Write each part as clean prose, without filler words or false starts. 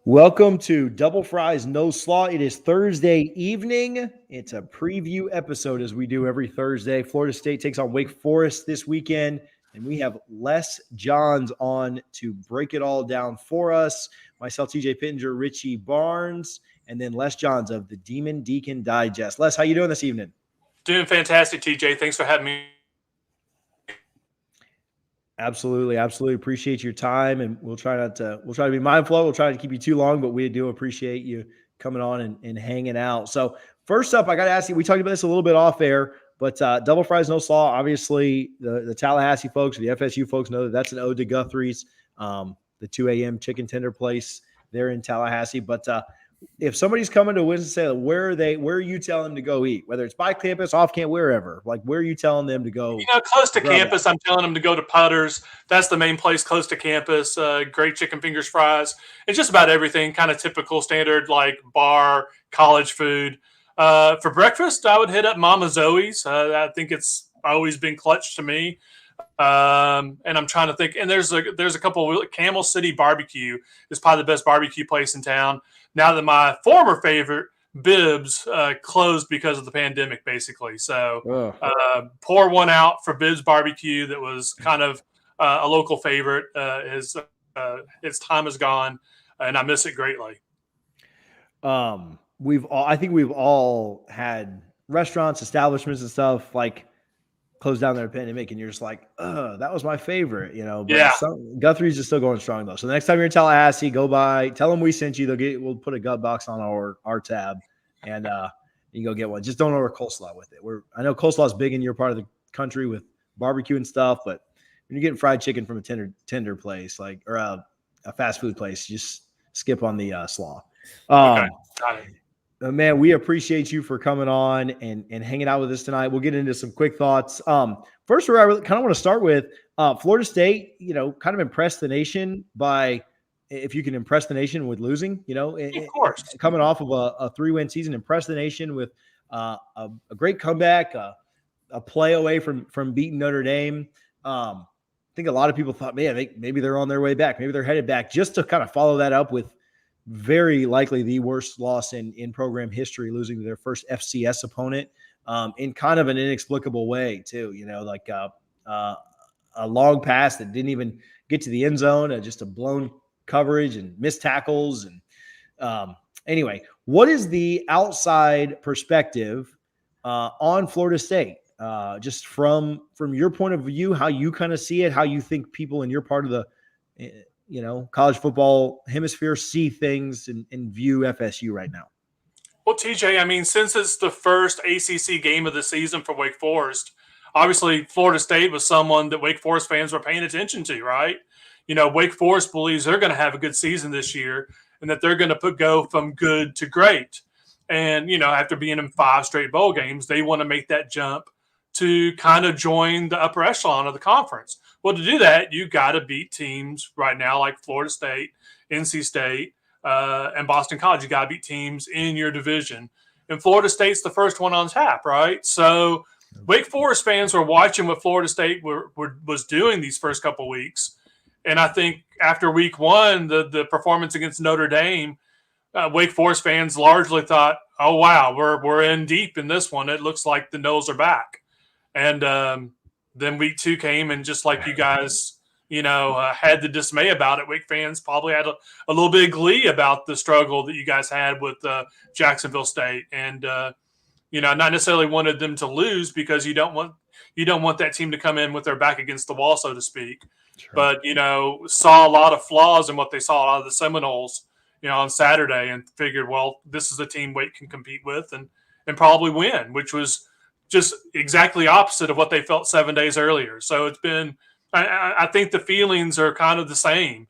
Welcome to Double Fries No Slaw. It is Thursday evening. It's a preview episode as we do every Thursday. Florida State takes on Wake Forest this weekend, and we have Les Johns on to break it all down for us. Myself, TJ Pittenger, Richie Barnes, and then Les Johns of the Deacon Digest. Les, how you doing this evening? Doing fantastic, TJ. Thanks for having me. Absolutely. Appreciate your time, and we'll try to be mindful. We'll try to keep you too long, but we do appreciate you coming on and hanging out. So first up, I got to ask you, we talked about this a little bit off air, but Double Fries No Slaw, obviously the Tallahassee folks, the FSU folks know that that's an ode to Guthrie's, the 2 a.m. chicken tender place there in Tallahassee. But if somebody's coming to Winston-Salem, where are you telling them to go eat? Whether it's by campus, off campus, wherever, like where are you telling them to go? Close to campus, I'm telling them to go to Putter's. That's the main place close to campus. Great chicken fingers, fries, and just about everything, kind of typical standard like bar, college food. For breakfast, I would hit up Mama Zoe's. I think it's always been clutch to me. And I'm trying to think. And there's a couple. Camel City Barbecue is probably the best barbecue place in town. Now that my former favorite, Bibbs, closed because of the pandemic, basically. So pour one out for Bibbs Barbecue that was kind of a local favorite. Its time is gone, and I miss it greatly. I think we've all had restaurants, establishments, and stuff like closed down their pandemic, and you're just like, that was my favorite, But yeah. Guthrie's is still going strong though. So the next time you're in Tallahassee, go by, tell them we sent you. We'll put a gut box on our tab, and you go get one. Just don't order coleslaw with it. I know coleslaw is big in your part of the country with barbecue and stuff, but when you're getting fried chicken from a tender place, or a fast food place, just skip on the slaw. Okay. Got it. Man, we appreciate you for coming on and hanging out with us tonight. We'll get into some quick thoughts. First, where I really kind of want to start with Florida State, kind of impressed the nation by, if you can impress the nation with losing, of course, coming off of a 3-win season, impress the nation with a great comeback, a play away from beating Notre Dame. I think a lot of people thought, man, maybe they're on their way back. Maybe they're headed back, just to kind of follow that up with very likely the worst loss in program history, losing to their first FCS opponent in kind of an inexplicable way too, like a long pass that didn't even get to the end zone, just a blown coverage and missed tackles. And anyway, what is the outside perspective on Florida State? Just from your point of view, how you kind of see it, how you think people in your part of the college football hemisphere see things and view FSU right now? Well, TJ, I mean, since it's the first ACC game of the season for Wake Forest, obviously Florida State was someone that Wake Forest fans were paying attention to, right? Wake Forest believes they're going to have a good season this year and that they're going to go from good to great. And, after being in 5 straight bowl games, they want to make that jump to kind of join the upper echelon of the conference. Well, to do that, you got to beat teams right now like Florida State, NC State, and Boston College. You got to beat teams in your division. And Florida State's the first one on tap, right? So Wake Forest fans were watching what Florida State was doing these first couple weeks. And I think after week 1, the performance against Notre Dame, Wake Forest fans largely thought, oh, wow, we're in deep in this one. It looks like the Noles are back. And then week 2 came, and just like you guys, had the dismay about it, Wake fans probably had a little bit of glee about the struggle that you guys had with Jacksonville State, and not necessarily wanted them to lose because you don't want that team to come in with their back against the wall, so to speak. Sure. But saw a lot of flaws in what they saw out of the Seminoles, on Saturday, and figured, well, this is a team Wake can compete with and probably win, which was just exactly opposite of what they felt 7 days earlier. So it's been, I think the feelings are kind of the same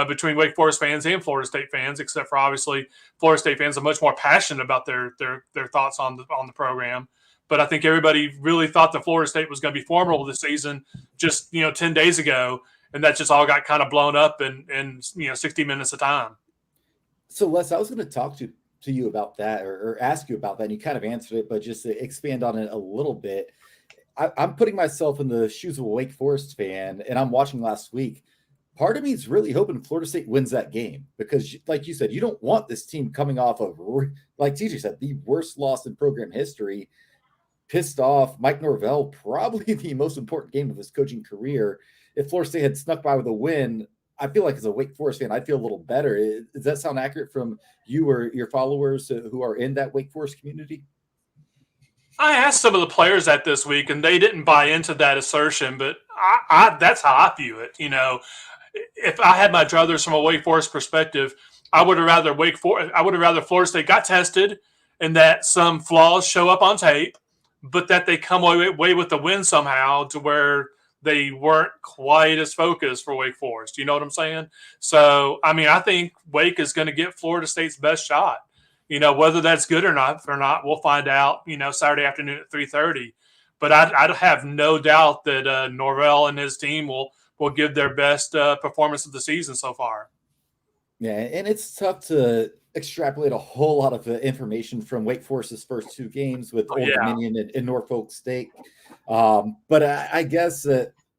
between Wake Forest fans and Florida State fans, except for obviously Florida State fans are much more passionate about their thoughts on the program. But I think everybody really thought that Florida State was going to be formidable this season just 10 days ago, and that just all got kind of blown up in 60 minutes of time. So Les, I was going to talk to you about that or ask you about that, and you kind of answered it, but just to expand on it a little bit. I'm putting myself in the shoes of a Wake Forest fan, and I'm watching last week. part of me is really hoping Florida State wins that game because, like you said, you don't want this team coming off of, like TJ said, the worst loss in program history, pissed off. Mike Norvell, probably the most important game of his coaching career. If Florida State had snuck by with a win, I feel like as a Wake Forest fan, I'd feel a little better. Does that sound accurate from you or your followers who are in that Wake Forest community? I asked some of the players that this week, and they didn't buy into that assertion, but that's how I view it. If I had my druthers from a Wake Forest perspective, I would have rather Florida State got tested and that some flaws show up on tape, but that they come away with the win somehow to where they weren't quite as focused for Wake Forest. You know what I'm saying? So, I think Wake is going to get Florida State's best shot. Whether that's good or not, we'll find out, Saturday afternoon at 3:30. But I'd have no doubt that Norvell and his team will give their best performance of the season so far. Yeah, and it's tough to extrapolate a whole lot of information from Wake Forest's first two games with Old Dominion and Norfolk State. But I guess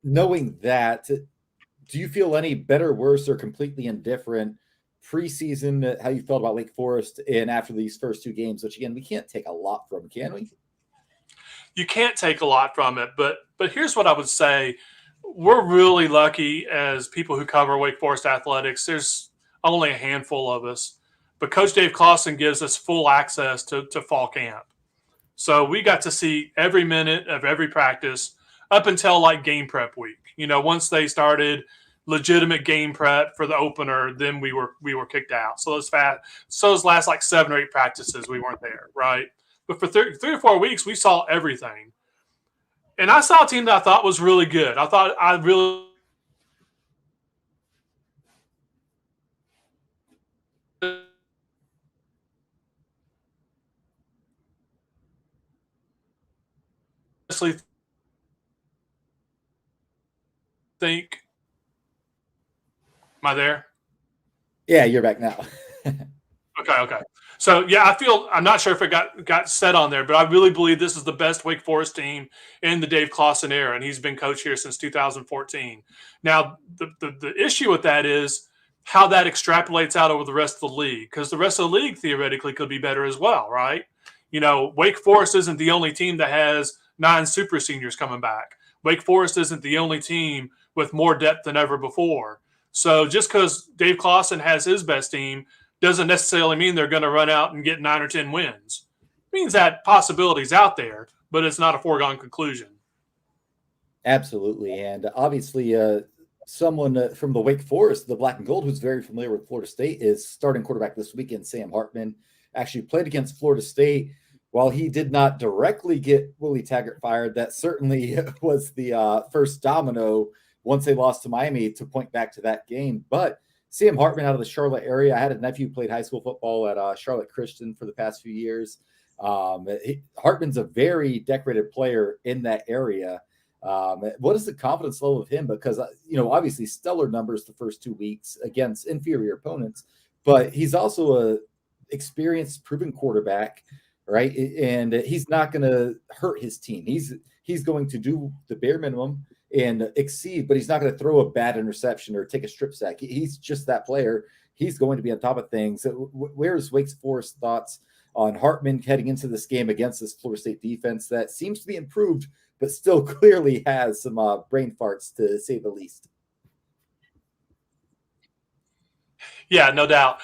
knowing that, do you feel any better, worse, or completely indifferent preseason, how you felt about Wake Forest and after these first two games, which again, we can't take a lot from, can we? You can't take a lot from it, but here's what I would say. We're really lucky as people who cover Wake Forest athletics. There's only a handful of us, but Coach Dave Clawson gives us full access to fall camp. So we got to see every minute of every practice up until like game prep week. Once they started legitimate game prep for the opener, then we were kicked out. So those last like 7 or 8 practices, we weren't there, right? But for 3 or 4 weeks, we saw everything. And I saw a team that I thought was really good. I really think. Am I there? Yeah, you're back now. Okay. So, yeah, I'm not sure if it got said on there, but I really believe this is the best Wake Forest team in the Dave Clawson era, and he's been coach here since 2014. Now, the issue with that is how that extrapolates out over the rest of the league, because the rest of the league theoretically could be better as well, right? Wake Forest isn't the only team that has 9 super seniors coming back. Wake Forest isn't the only team with more depth than ever before. So just because Dave Clawson has his best team doesn't necessarily mean they're going to run out and get 9 or 10 wins. It means that possibility's out there, but it's not a foregone conclusion. Absolutely. And obviously, someone from the Wake Forest, the Black and Gold, who's very familiar with Florida State, is starting quarterback this weekend. Sam Hartman actually played against Florida State. While he did not directly get Willie Taggart fired, that certainly was the first domino once they lost to Miami to point back to that game. But Sam Hartman out of the Charlotte area, I had a nephew who played high school football at Charlotte Christian for the past few years. Hartman's a very decorated player in that area. What is the confidence level of him? Because, obviously stellar numbers the first 2 weeks against inferior opponents, but he's also a experienced, proven quarterback, right? And he's not going to hurt his team. He's going to do the bare minimum and exceed, but he's not going to throw a bad interception or take a strip sack. He's just that player. He's going to be on top of things. Where's Wake Forest thoughts on Hartman heading into this game against this Florida State defense that seems to be improved, but still clearly has some brain farts, to say the least? Yeah, no doubt.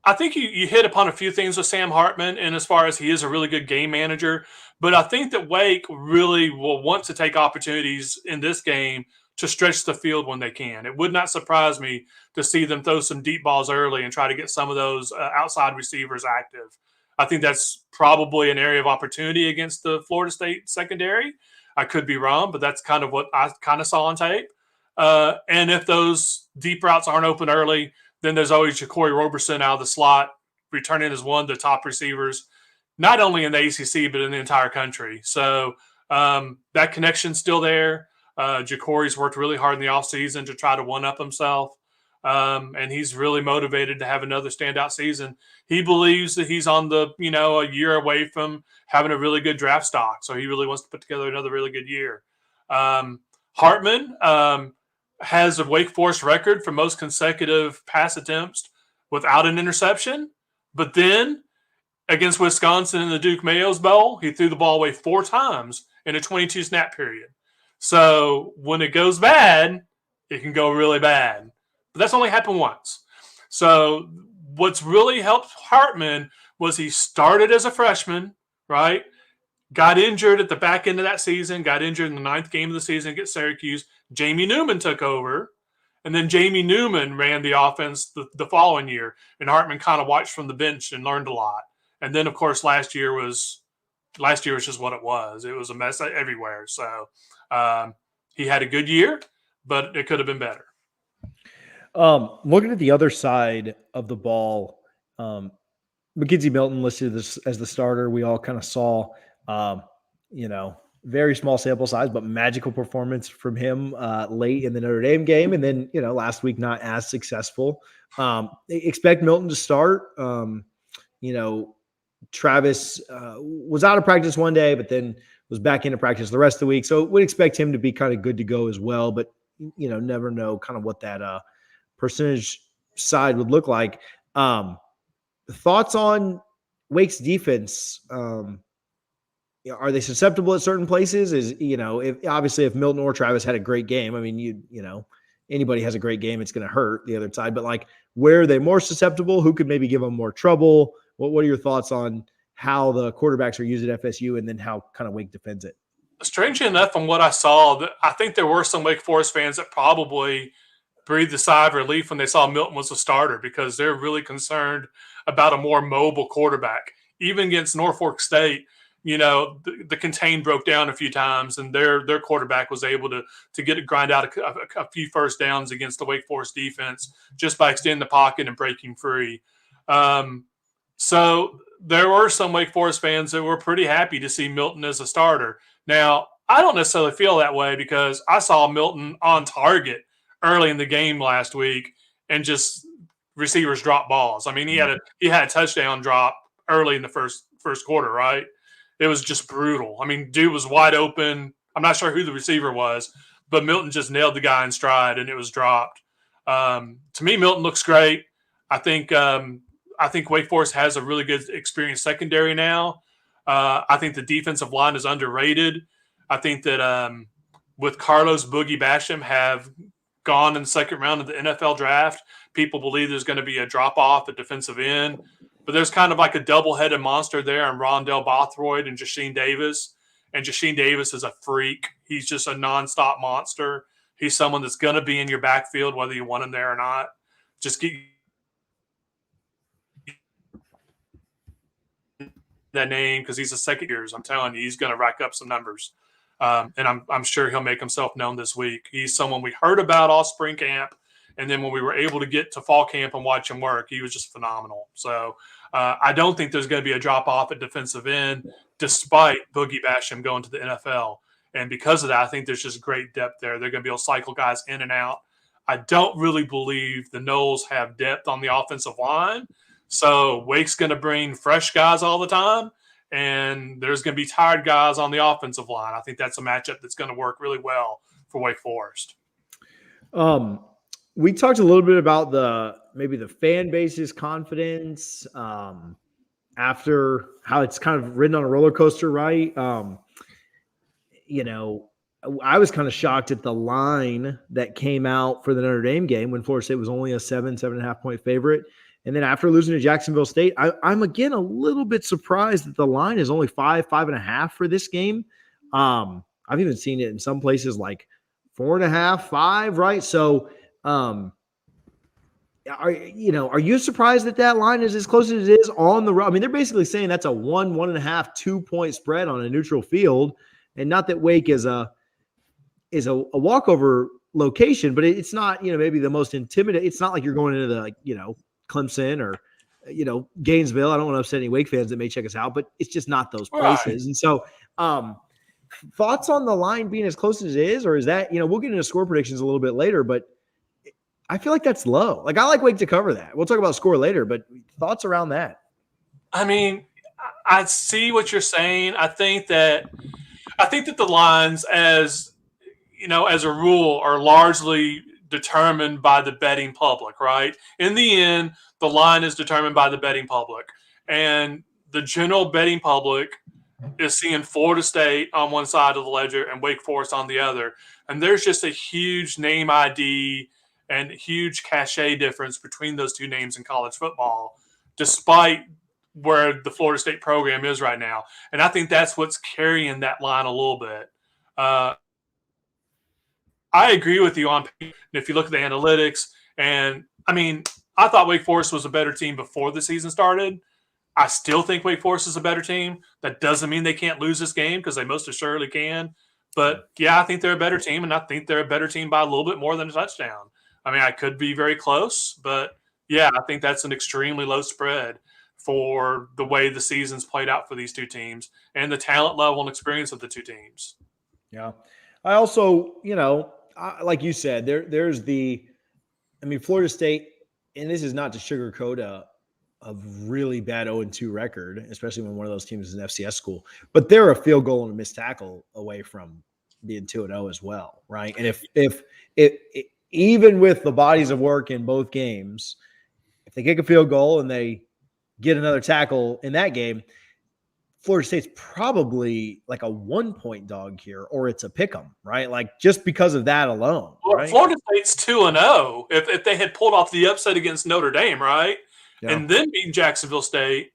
I think you hit upon a few things with Sam Hartman, and as far as he is a really good game manager, but I think that Wake really will want to take opportunities in this game to stretch the field when they can. It would not surprise me to see them throw some deep balls early and try to get some of those outside receivers active. I think that's probably an area of opportunity against the Florida State secondary. I could be wrong, but that's kind of what I kind of saw on tape. And if those deep routes aren't open early, then there's always Ja'Cory Roberson out of the slot, returning as one of the top receivers, not only in the ACC, but in the entire country. So that connection's still there. Ja'Cory's worked really hard in the offseason to try to one-up himself, and he's really motivated to have another standout season. He believes that he's on a year away from having a really good draft stock, so he really wants to put together another really good year. Hartman, has a Wake Forest record for most consecutive pass attempts without an interception. But then against Wisconsin in the Duke Mayo's Bowl, he threw the ball away 4 times in a 22 snap period. So when it goes bad, it can go really bad. But that's only happened once. So what's really helped Hartman was he started as a freshman, right? Got injured at the back end of that season, got injured in the 9th game of the season against Syracuse. Jamie Newman took over, and then Jamie Newman ran the offense the following year, and Hartman kind of watched from the bench and learned a lot. And then, of course, last year was just what it was. It was a mess everywhere. So he had a good year, but it could have been better. Looking at the other side of the ball, McKenzie Milton listed this as the starter. We all kind of saw, very small sample size, but magical performance from him late in the Notre Dame game. And then, last week, not as successful. Expect Milton to start. Travis was out of practice one day, but then was back into practice the rest of the week. So would expect him to be kind of good to go as well. But, never know kind of what that percentage side would look like. Thoughts on Wake's defense? Are they susceptible at certain places? If Milton or Travis had a great game, I mean, anybody has a great game, it's going to hurt the other side. But like, where are they more susceptible? Who could maybe give them more trouble? What are your thoughts on how the quarterbacks are used at FSU and then how kind of Wake defends it? Strangely enough, from what I saw, I think there were some Wake Forest fans that probably breathed a sigh of relief when they saw Milton was a starter because they're really concerned about a more mobile quarterback. Even against Norfolk State, the contain broke down a few times, and their quarterback was able to grind out a few first downs against the Wake Forest defense just by extending the pocket and breaking free. So there were some Wake Forest fans that were pretty happy to see Milton as a starter. Now, I don't necessarily feel that way because I saw Milton on target early in the game last week and just receivers drop balls. I mean, he had a touchdown drop early in the first quarter, right? It was just brutal. I mean, dude was wide open. I'm not sure who the receiver was, but Milton just nailed the guy in stride and it was dropped. To me, Milton looks great. I think Wake Forest has a really good experienced secondary now. I think the defensive line is underrated. I think that with Carlos Boogie Basham have gone in the second round of the NFL draft, people believe there's going to be a drop-off at defensive end. But there's kind of like a double-headed monster there in Rondell Bothroyd and Jasheen Davis. And Jasheen Davis is a freak. He's just a nonstop monster. He's someone that's going to be in your backfield whether you want him there or not. Just keep that name because he's a second year. I'm telling you, he's going to rack up some numbers. And I'm sure he'll make himself known this week. He's someone we heard about all spring camp. And then when we were able to get to fall camp and watch him work, he was just phenomenal. So I don't think there's going to be a drop-off at defensive end despite Boogie Basham going to the NFL. And because of that, I think there's just great depth there. They're going to be able to cycle guys in and out. I don't really believe the Noles have depth on the offensive line. So Wake's going to bring fresh guys all the time. And there's going to be tired guys on the offensive line. I think that's a matchup that's going to work really well for Wake Forest. We talked a little bit about maybe the fan base's confidence after how it's kind of ridden on a roller coaster, right? I was kind of shocked at the line that came out for the Notre Dame game when Florida State was only a 7.5 point favorite. And then after losing to Jacksonville State, I'm again a little bit surprised that the line is only 5.5 for this game. I've even seen it in some places like 4.5, 5, right? So, are you surprised that line is as close as it is on the road? I mean, they're basically saying that's a 1.5, 2 point spread on a neutral field, and not that Wake is a walkover location, but it's not, maybe the most intimidating. It's not like you're going into the, Clemson or, Gainesville. I don't want to upset any Wake fans that may check us out, but it's just not those places. Right. And so, thoughts on the line being as close as it is, or is that, we'll get into score predictions a little bit later, but I feel like that's low. Like, I like Wake to cover that. We'll talk about score later, but thoughts around that? I mean, I see what you're saying. I think that the lines, as as a rule, are largely determined by the betting public, right? In the end, the line is determined by the betting public. And the general betting public is seeing Florida State on one side of the ledger and Wake Forest on the other. And there's just a huge name ID and huge cachet difference between those two names in college football, despite where the Florida State program is right now. And I think that's what's carrying that line a little bit. I agree with you on if you look at the analytics. And, I mean, I thought Wake Forest was a better team before the season started. I still think Wake Forest is a better team. That doesn't mean they can't lose this game because they most assuredly can. But, yeah, I think they're a better team, and I think they're a better team by a little bit more than a touchdown. I mean, I could be very close, but, yeah, I think that's an extremely low spread for the way the season's played out for these two teams and the talent level and experience of the two teams. Yeah. I also, like you said, there's Florida State, and this is not to sugarcoat a really bad 0-2 record, especially when one of those teams is an FCS school, but they're a field goal and a missed tackle away from being 2-0 as well, right? And if even with the bodies of work in both games, if they kick a field goal and they get another tackle in that game, Florida State's probably like a 1-point dog here, or it's a pick 'em, right? Like just because of that alone. Well, right? Florida State's 2-0 if they had pulled off the upset against Notre Dame, right? Yeah. And then beating Jacksonville State,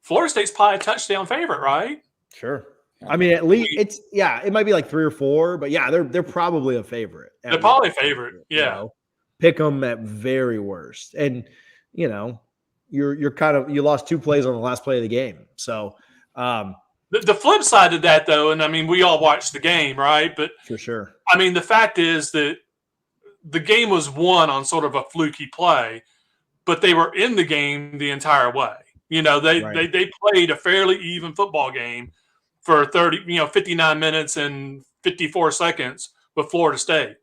Florida State's probably a touchdown favorite, right? Sure. I mean, at least it might be like 3 or 4, but yeah, they're probably a favorite. They're probably a favorite. Yeah. Pick them at very worst. And, you're kind of, you lost 2 plays on the last play of the game. So, the flip side of that, though, and I mean, we all watched the game, right? But for sure. I mean, the fact is that the game was won on sort of a fluky play, but they were in the game the entire way. They played a fairly even football game for 59 minutes and 54 seconds with Florida State.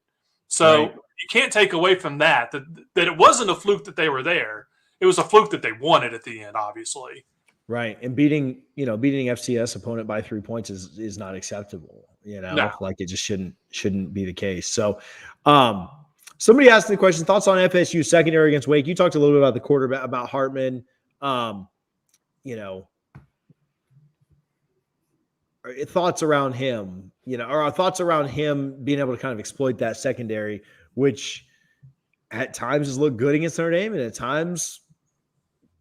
So you can't take away from that it wasn't a fluke that they were there. It was a fluke that they won it at the end, obviously. Right. And beating FCS opponent by 3 points is not acceptable. No. Like it just shouldn't be the case. So somebody asked the question, thoughts on FSU secondary against Wake. You talked a little bit about the quarterback, about Hartman. Thoughts around him, or our thoughts around him being able to kind of exploit that secondary, which at times has looked good against Notre Dame and at times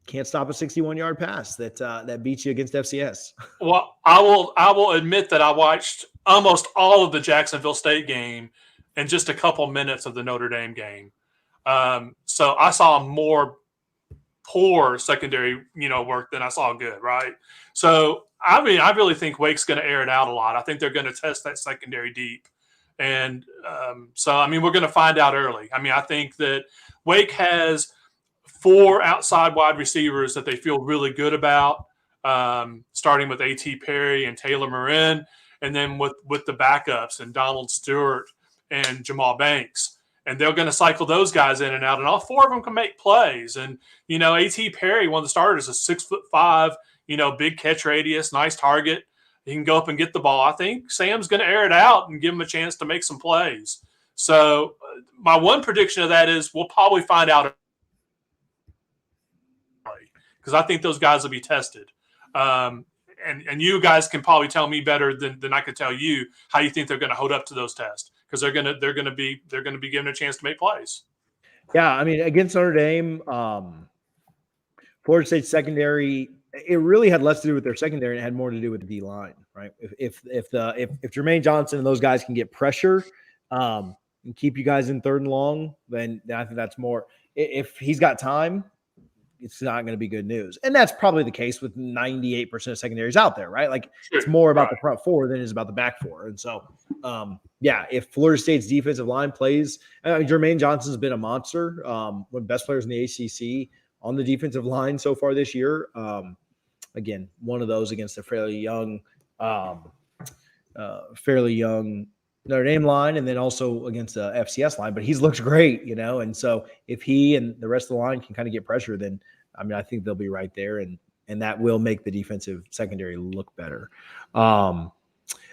can't stop a 61-yard pass that beats you against FCS. Well, I will admit that I watched almost all of the Jacksonville State game and just a couple minutes of the Notre Dame game. So I saw more poor secondary, work than I saw good, right? So, I mean, I really think Wake's going to air it out a lot. I think they're going to test that secondary deep. And so, I mean, we're going to find out early. I mean, I think that Wake has 4 outside wide receivers that they feel really good about, starting with A.T. Perry and Taylor Marin, and then with the backups and Donald Stewart and Jamal Banks. And they're going to cycle those guys in and out, and all 4 of them can make plays. And, A.T. Perry, one of the starters, is 6'5", big catch radius, nice target. He can go up and get the ball. I think Sam's going to air it out and give him a chance to make some plays. So my one prediction of that is we'll probably find out because I think those guys will be tested. And you guys can probably tell me better than I could tell you how you think they're going to hold up to those tests because they're going to be given a chance to make plays. Yeah, I mean, against Notre Dame, Florida State secondary, it really had less to do with their secondary and it had more to do with the D line, right? If Jermaine Johnson and those guys can get pressure and keep you guys in 3rd and long, then I think that's more. If he's got time, it's not going to be good news. And that's probably the case with 98% of secondaries out there, right? Like it's more about the front 4 than it is about the back 4. And so, if Florida State's defensive line plays, Jermaine Johnson's been a monster, one of the best players in the ACC on the defensive line so far this year. Again, one of those against a fairly young Notre Dame line, and then also against the FCS line, but he's looked great, and so if he and the rest of the line can kind of get pressure, then I think they'll be right there, and that will make the defensive secondary look better.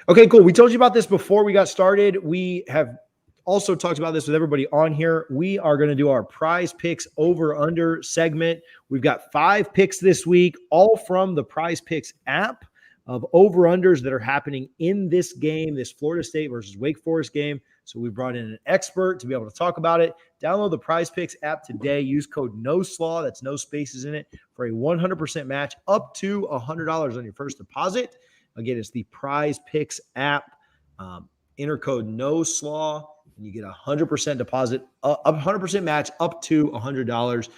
Okay, cool. We told you about this before we got started. We have also talked about this with everybody on here. We are going to do our prize picks over under segment. We've got 5 picks this week, all from the prize picks app of over unders that are happening in this game, this Florida State versus Wake Forest game. So we brought in an expert to be able to talk about it. Download the prize picks app today. Use code NOSLAW, that's no spaces in it, for a 100% match up to $100 on your first deposit. Again, it's the prize picks app. Enter code NOSLAW and you get 100% deposit, 100% match up to $100.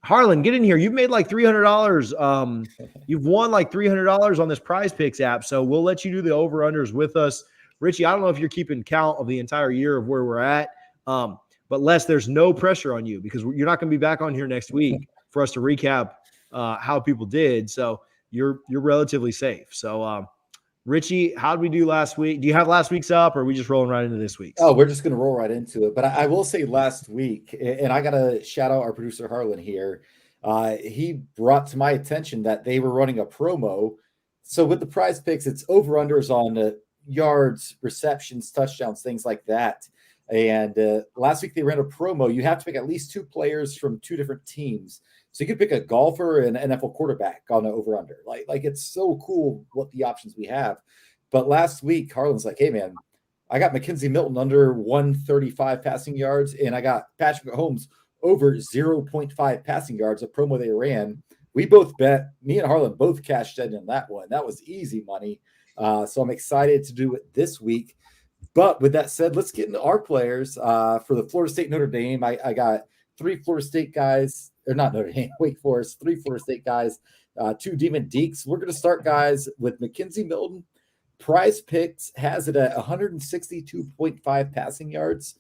Harlan, get in here. You've made like $300. You've won like $300 on this prize picks app. So we'll let you do the over unders with us. Richie, I don't know if you're keeping count of the entire year of where we're at. But Les, there's no pressure on you because you're not going to be back on here next week for us to recap how people did. So you're relatively safe. So Richie, how did we do last week? Do you have last week's up, or are we just rolling right into this week's? Oh, we're just going to roll right into it. But I will say last week, and I got to shout out our producer Harlan here. He brought to my attention that they were running a promo. So with the prize picks, it's over unders on yards, receptions, touchdowns, things like that. And last week they ran a promo. You have to pick at least 2 players from 2 different teams. So you could pick a golfer and an NFL quarterback on an over-under. Like it's so cool what the options we have. But last week, Harlan's like, hey, man, I got Mackenzie Milton under 135 passing yards, and I got Patrick Mahomes over 0.5 passing yards, a promo they ran. We both bet. Me and Harlan both cashed in on that one. That was easy money. So I'm excited to do it this week. But with that said, let's get into our players. For the Florida State Notre Dame, I got 3 Florida State guys. Or not Notre Dame, Wake Forest, 3 Florida State guys, 2 Demon Deeks. We're going to start, guys, with Mackenzie Milton. Prize Picks has it at 162.5 passing yards.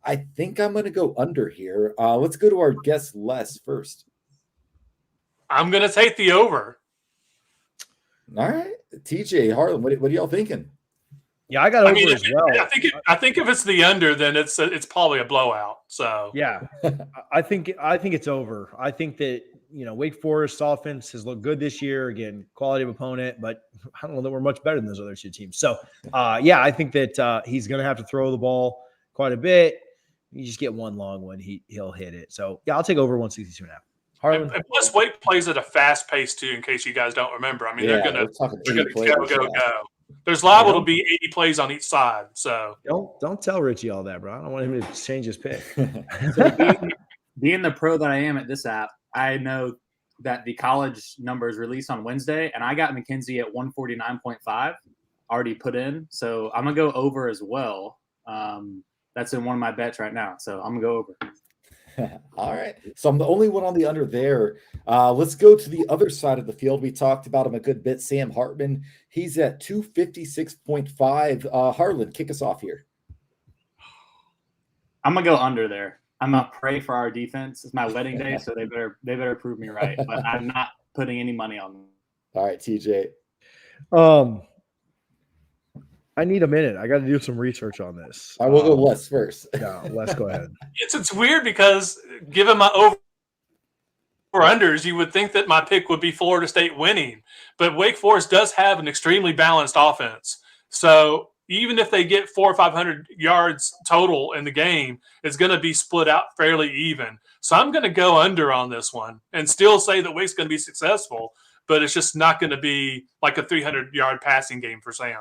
I think I'm going to go under here. Let's go to our guest, Les, first. I'm going to take the over. All right. TJ, Harlan, what are y'all thinking? Yeah, I got over as well. I think if it's the under, then it's probably a blowout. So yeah, I think it's over. I think that Wake Forest offense has looked good this year. Again, quality of opponent, but I don't know that we're much better than those other 2 teams. So yeah, I think that he's going to have to throw the ball quite a bit. You just get one long one, he'll hit it. So yeah, I'll take over 162.5. Harlan. And plus, Wake plays at a fast pace too. In case you guys don't remember, I mean they're gonna go. There's liable to be 80 plays on each side. So don't tell Richie all that, bro. I don't want him to change his pick. So being the pro that I am at this app, I know that the college numbers released on Wednesday, and I got McKenzie at 149.5 already put in. So I'm going to go over as well. That's in one of my bets right now. So I'm going to go over. All right. So I'm the only one on the under there. Let's go to the other side of the field. We talked about him a good bit. Sam Hartman. He's at 256.5. Harlan, kick us off here. I'm going to go under there. I'm going to pray for our defense. It's my wedding day, so they better prove me right. But I'm not putting any money on them. All right, TJ. I need a minute. I got to do some research on this. I will go Les first. No, Les, go ahead. It's weird because given my over-unders, you would think that my pick would be Florida State winning. But Wake Forest does have an extremely balanced offense. So even if they get 400 or 500 yards total in the game, it's going to be split out fairly even. So I'm going to go under on this one and still say that Wake's going to be successful, but it's just not going to be like a 300-yard passing game for Sam.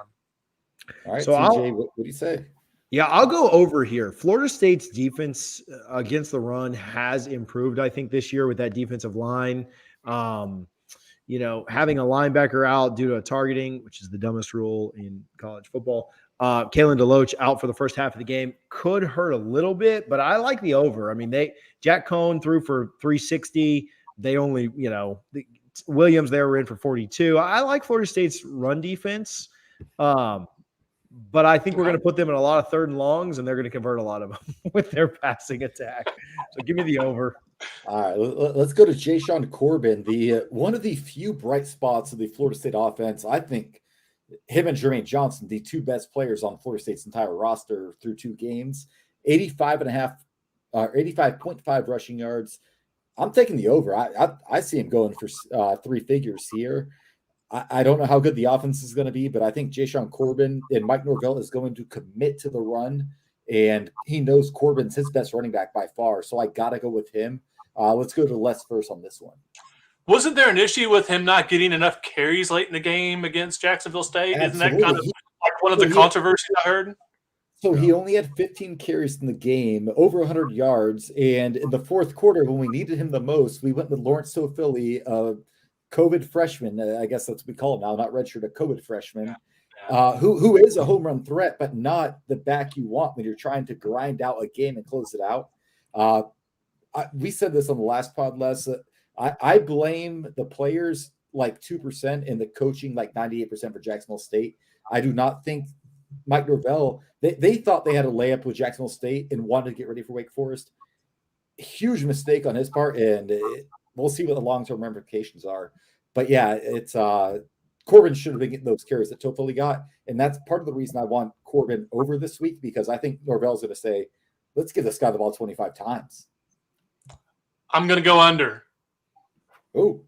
All right, so TJ, what do you say? Yeah, I'll go over here. Florida State's defense against the run has improved, I think, this year with that defensive line. Having a linebacker out due to a targeting, which is the dumbest rule in college football. Kalen DeLoach out for the first half of the game could hurt a little bit, but I like the over. I mean, Jack Cohn threw for 360. They only, Williams, they were in for 42. I like Florida State's run defense. But I think we're going to put them in a lot of 3rd and longs, and they're going to convert a lot of them with their passing attack. So give me the over. All right, let's go to Jayshon Corbin, the one of the few bright spots of the Florida State offense. I think him and Jermaine Johnson, the 2 best players on Florida State's entire roster through 2 games, 85.5 rushing yards. I'm taking the over. I see him going for 3 figures here. I don't know how good the offense is going to be, but I think Jashawn Corbin and Mike Norvell is going to commit to the run, and he knows Corbin's his best running back by far. So I got to go with him. Let's go to Les first on this one. Wasn't there an issue with him not getting enough carries late in the game against Jacksonville State? Absolutely. Isn't that kind of like one of the controversies I heard? So he only had 15 carries in the game, over 100 yards. And in the fourth quarter, when we needed him the most, we went with Lawrence Toafili, a COVID freshman. I guess that's what we call him now, not redshirt, a COVID freshman, who is a home run threat, but not the back you want when you're trying to grind out a game and close it out. We said this on the last pod, Les. I blame the players like 2% and the coaching like 98% for Jacksonville State. I do not think Mike Norvell, they thought they had a layup with Jacksonville State and wanted to get ready for Wake Forest. Huge mistake on his part, and we'll see what the long-term ramifications are. But yeah, it's Corbin should have been getting those carries that Toafili got, and that's part of the reason I want Corbin over this week, because I think Norvell's going to say, let's give this guy the ball 25 times. I'm going to go under. Oh,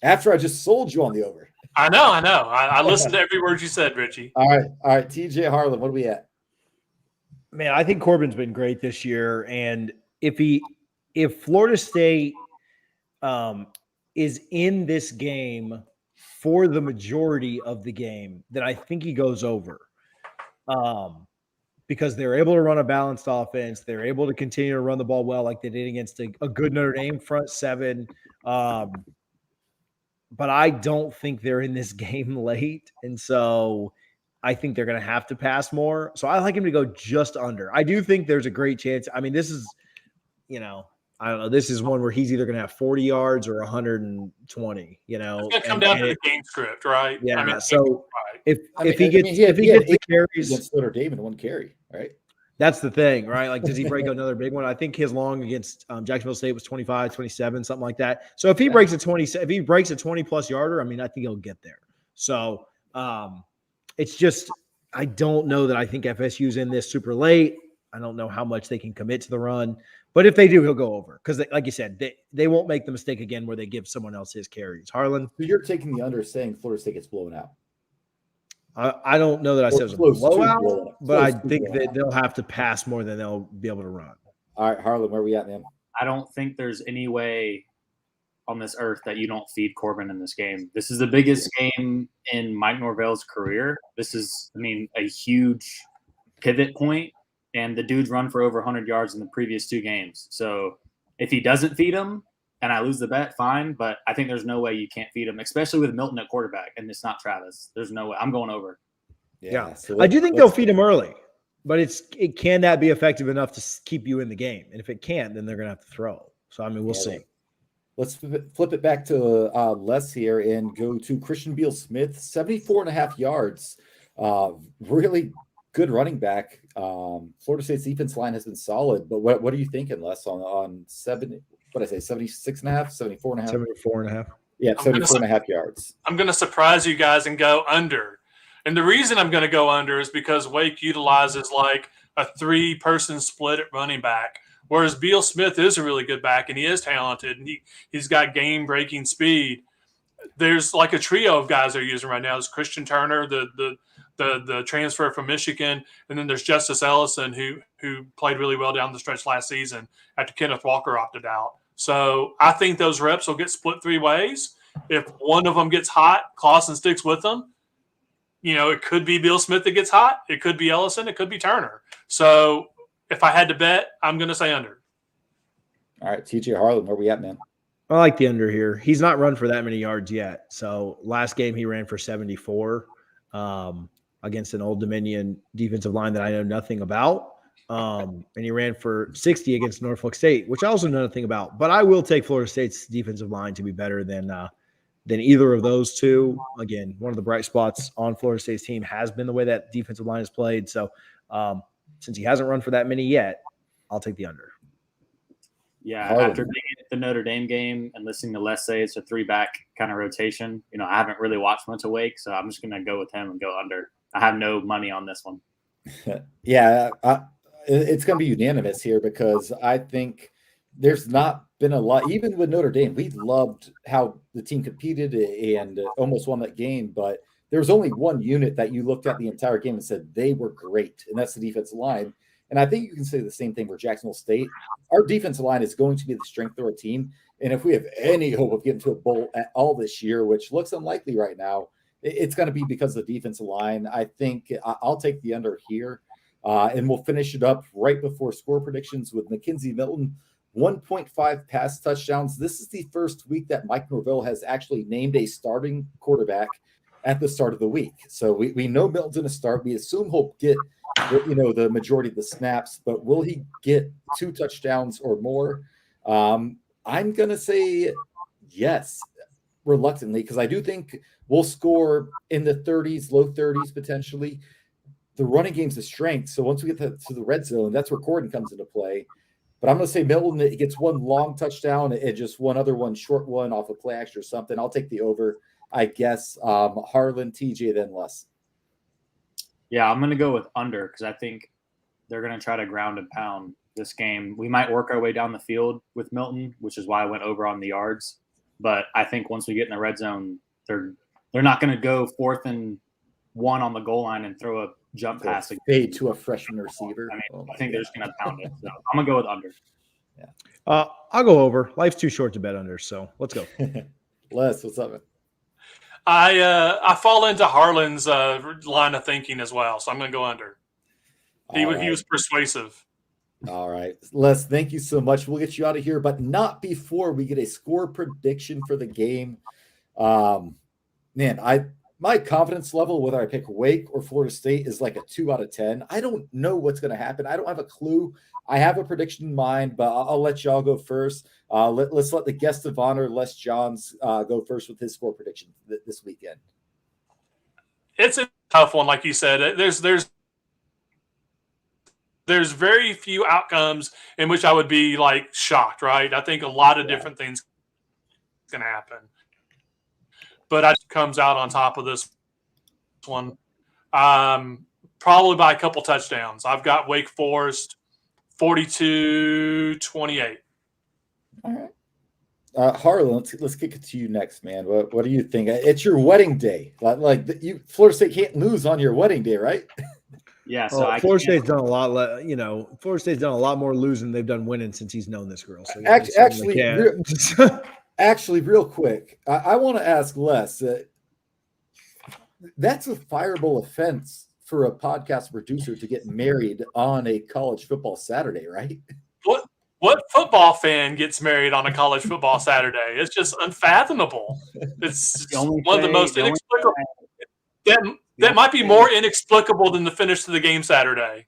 after I just sold you on the over. I know. I listened to every word you said, Richie. All right. TJ Harlan, what are we at? Man, I think Corbin's been great this year, and if Florida State is in this game for the majority of the game, then I think he goes over. Because they're able to run a balanced offense. They're able to continue to run the ball well like they did against a good Notre Dame front seven. But I don't think they're in this game late. And so I think they're going to have to pass more. So I like him to go just under. I do think there's a great chance. I mean, this is, I don't know. This is one where he's either going to have 40 yards or 120, It's going to come down to the game script, right? Yeah. I mean, so if he gets the carries against Notre Dame in one carry, right? That's the thing, right? Like, does he break another big one? I think his long against Jacksonville State was 25, 27, something like that. So if he breaks a 20 plus yarder, I mean, I think he'll get there. So it's just, I don't know that I think FSU's in this super late. I don't know how much they can commit to the run, but if they do, he'll go over. Because like you said, they won't make the mistake again where they give someone else his carries. Harlan? So you're taking the under, saying Florida State gets blown out. I don't know that I said it was a blowout, but I think that they'll have to pass more than they'll be able to run. All right, Harlan, where are we at, man? I don't think there's any way on this earth that you don't feed Corbin in this game. This is the biggest game in Mike Norvell's career. This is, a huge pivot point, and the dude's run for over 100 yards in the previous two games. So if he doesn't feed him and I lose the bet, fine, but I think there's no way you can't feed him, especially with Milton at quarterback, and it's not Travis. There's no way. I'm going over. Yeah. So I do think they'll feed him early, but can that be effective enough to keep you in the game? And if it can't, then they're going to have to throw. So, we'll see. Let's flip it back to Les here and go to Christian Beal-Smith, 74.5 yards. Really good running back. Florida State's defense line has been solid, but what are you thinking, Les, on 76.5, 74.5? 74.5. Yeah, 74.5 yards. I'm going to surprise you guys and go under. And the reason I'm going to go under is because Wake utilizes like a 3-person split at running back, whereas Beal-Smith is a really good back and he is talented and he's got game-breaking speed. There's like a trio of guys they're using right now. There's Christian Turner, the transfer from Michigan, and then there's Justice Ellison who played really well down the stretch last season after Kenneth Walker opted out. So I think those reps will get split 3 ways. If one of them gets hot, Clausen sticks with them. It could be Beal-Smith that gets hot. It could be Ellison. It could be Turner. So if I had to bet, I'm going to say under. All right, TJ Harlan, where are we at, man? I like the under here. He's not run for that many yards yet. So last game he ran for 74 against an Old Dominion defensive line that I know nothing about. And he ran for 60 against Norfolk State, which I also know nothing about. But I will take Florida State's defensive line to be better than either of those two. Again, one of the bright spots on Florida State's team has been the way that defensive line is played. So since he hasn't run for that many yet, I'll take the under. Yeah, after being at the Notre Dame game and listening to Les say it's a 3-back kind of rotation, I haven't really watched much of Wake, so I'm just going to go with him and go under. I have no money on this one. Yeah, it's going to be unanimous here because I think there's not been a lot, even with Notre Dame. We loved how the team competed and almost won that game, but there was only one unit that you looked at the entire game and said they were great, and that's the defensive line. And I think you can say the same thing for Jacksonville State. Our defensive line is going to be the strength of our team, and if we have any hope of getting to a bowl at all this year, which looks unlikely right now, it's going to be because of the defensive line. I think I'll take the under here, and we'll finish it up right before score predictions with Mackenzie Milton. 1.5 pass touchdowns. This is the first week that Mike Norvell has actually named a starting quarterback at the start of the week. So we know Milton's going to start. We assume he'll get the majority of the snaps, but will he get 2 touchdowns or more? I'm going to say yes, reluctantly, because I do think we'll score in the 30s, low 30s potentially. The running game's a strength. So once we get to the red zone, that's where Corden comes into play. But I'm going to say Milton, he gets 1 long touchdown and just one other one, short one off a play action or something. I'll take the over, I guess. Harlan, TJ, then Les. Yeah, I'm going to go with under because I think they're going to try to ground and pound this game. We might work our way down the field with Milton, which is why I went over on the yards. But I think once we get in the red zone, they're not going to go 4th and 1 on the goal line and throw a jump pass fade to a freshman receiver. I think they're just going to pound it. So I'm going to go with under. Yeah. I'll go over. Life's too short to bet under, so let's go. Les, what's up, man? I fall into Harlan's line of thinking as well, so I'm going to go under. He was persuasive. All right. Les, thank you so much. We'll get you out of here, but not before we get a score prediction for the game. My confidence level, whether I pick Wake or Florida State, is like a 2 out of 10. I don't know what's going to happen. I don't have a clue. I have a prediction in mind, but I'll let y'all go first. Let's let the guest of honor, Les Johns, go first with his score prediction this weekend. It's a tough one, like you said. There's very few outcomes in which I would be like shocked, right? I think a lot of different things can happen. But I comes out on top of this one, probably by a couple touchdowns. I've got Wake Forest 42-28. All right, Harlan, let's kick it to you next, man. What do you think? It's your wedding day. Florida State can't lose on your wedding day, right? Yeah. So Florida State's done a lot. Florida State's done a lot more losing than they've done winning since he's known this girl. So Actually, real quick, I want to ask Les. That's a fireable offense for a podcast producer to get married on a college football Saturday, right? What football fan gets married on a college football Saturday? It's just unfathomable. It's one of the most inexplicable. That might be more inexplicable than the finish to the game Saturday.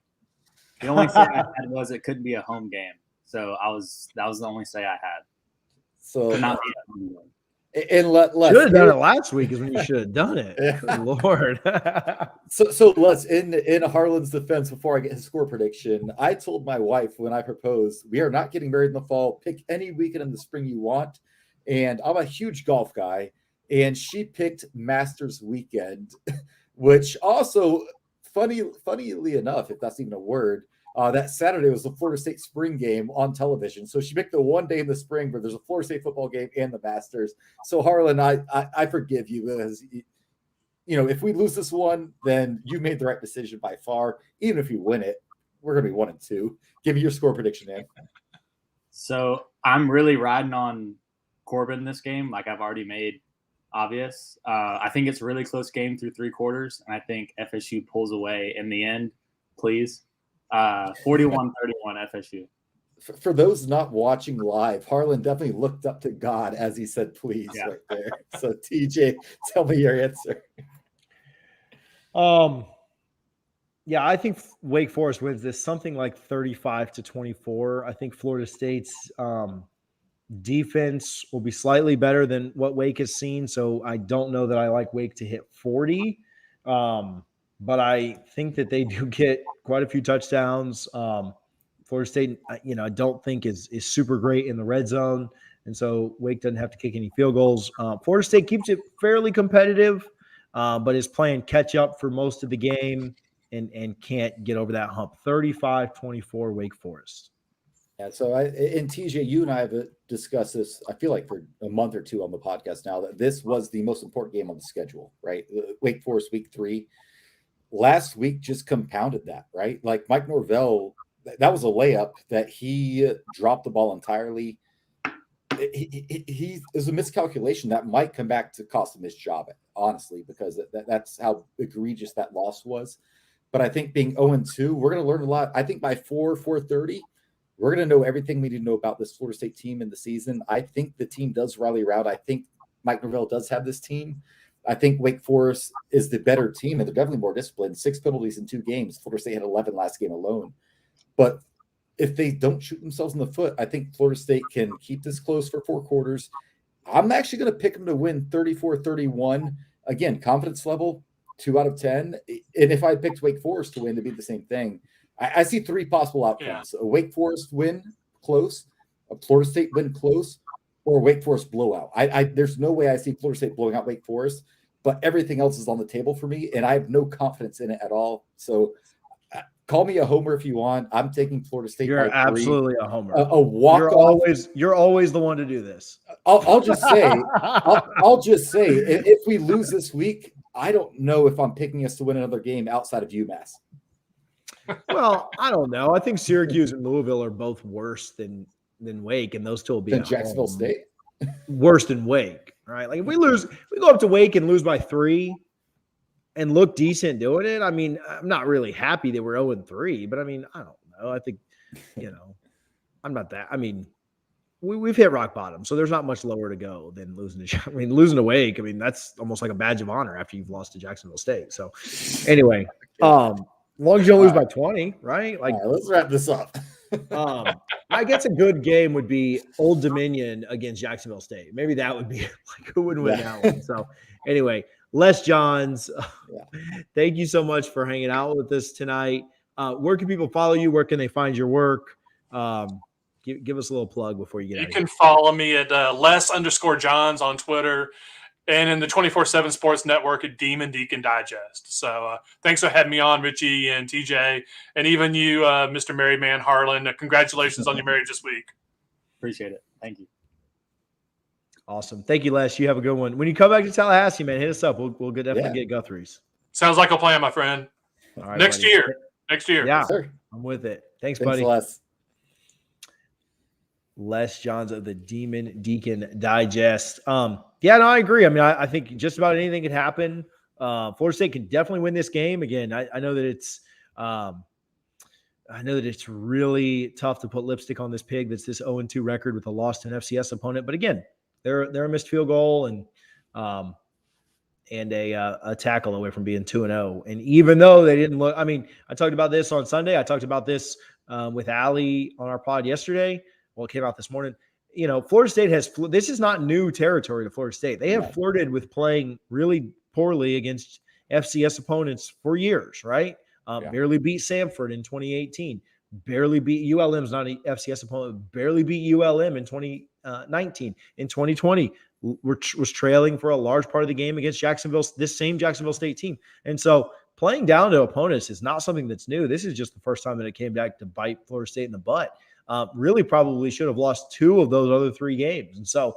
The only say I had was it couldn't be a home game, so that was the only say I had. So could not be and let should have done it last week is when you should have done it. Good Lord. so let's in Harlan's defense before I get his score prediction. I told my wife when I proposed, we are not getting married in the fall. Pick any weekend in the spring you want. And I'm a huge golf guy, and she picked Masters weekend, which also funnily enough, if that's even a word. That Saturday was the Florida State spring game on television. So she picked the one day in the spring where there's a Florida State football game and the Masters. So Harlan, I forgive you because, if we lose this one, then you made the right decision by far. Even if you win it, we're going to be 1-2. Give me your score prediction, man. So I'm really riding on Corbin this game. Like I've already made obvious. I think it's a really close game through 3 quarters. And I think FSU pulls away in the end, please. 41-31 FSU. For those not watching live, Harlan definitely looked up to God as he said, please, right there. So TJ, tell me your answer. I think Wake Forest wins this something like 35-24. I think Florida State's defense will be slightly better than what Wake has seen. So I don't know that I like Wake to hit 40. But I think that they do get quite a few touchdowns. Florida State, I don't think is super great in the red zone. And so Wake doesn't have to kick any field goals. Florida State keeps it fairly competitive, but is playing catch up for most of the game and can't get over that hump. 35-24 Wake Forest. Yeah, so and TJ, you and I have discussed this, I feel like for a month or two on the podcast now, that this was the most important game on the schedule, right? Wake Forest week 3. Last week just compounded that, right? Like Mike Norvell, that was a layup that he dropped the ball entirely. He is a miscalculation that might come back to cost him his job, honestly, because that's how egregious that loss was. But I think being 0-2, we're going to learn a lot. I think by 4:30, we're going to know everything we need to know about this Florida State team in the season. I think the team does rally around. I think Mike Norvell does have this team. I think Wake Forest is the better team, and they're definitely more disciplined. 6 penalties in 2 games. Florida State had 11 last game alone. But if they don't shoot themselves in the foot, I think Florida State can keep this close for 4 quarters. I'm actually going to pick them to win 34-31. Again, confidence level, 2 out of 10. And if I picked Wake Forest to win, it'd be the same thing. I see 3 possible outcomes. A Wake Forest win close, a Florida State win close, or a Wake Forest blowout. There's no way I see Florida State blowing out Wake Forest, but everything else is on the table for me, and I have no confidence in it at all. So call me a homer if you want. I'm taking Florida State. You're absolutely a homer. A walk. You're always the one to do this. I'll just say, I'll just say, if we lose this week, I don't know if I'm picking us to win another game outside of UMass. Well, I don't know. I think Syracuse and Louisville are both worse than Wake, and those two will be than Jacksonville State. Worse than Wake, right? Like if we go up to Wake and lose by 3 and look decent doing it. I mean, I'm not really happy that we're 0-3, but I mean, I don't know. I think, I'm not that. I mean, we've hit rock bottom, so there's not much lower to go than losing to. I mean, losing to Wake. I mean, that's almost like a badge of honor after you've lost to Jacksonville State. So, anyway, as long as you don't lose by 20, right? Like, let's wrap this up. I guess a good game would be Old Dominion against Jacksonville State. Maybe that would be like who would win that one. So, anyway, Les Johns, thank you so much for hanging out with us tonight. Where can people follow you? Where can they find your work? Give us a little plug before you get out of here. You can follow me at Les_Johns on Twitter, and in the 24/7 Sports Network at Deacon Digest. So thanks for having me on, Richie and TJ, and even you, Mr. Married Man Harlan. Congratulations on your marriage this week. Appreciate it. Thank you. Awesome. Thank you, Les. You have a good one. When you come back to Tallahassee, man, hit us up. We'll definitely get Guthrie's. Sounds like a plan, my friend. All right, Next year. Yeah, yes, I'm with it. Thanks buddy. Les. Les Johns of the Deacon Digest. Yeah, no, I agree. I mean, I think just about anything could happen. Florida State can definitely win this game. Again, I know that it's really tough to put lipstick on this pig that's this 0-2 record with a loss to an FCS opponent. But again, they're a missed field goal and a tackle away from being 2-0. And even though they didn't look, I mean, I talked about this on Sunday. I talked about this with Allie on our pod yesterday. Well, it came out this morning. Florida State this is not new territory to Florida State. They have flirted with playing really poorly against FCS opponents for years, right? Barely beat Samford in 2018. Barely beat ULM's not an FCS opponent. Barely beat ULM in 2019. In 2020, was trailing for a large part of the game against this same Jacksonville State team. And so playing down to opponents is not something that's new. This is just the first time that it came back to bite Florida State in the butt. Really probably should have lost 2 of those other 3 games. And so,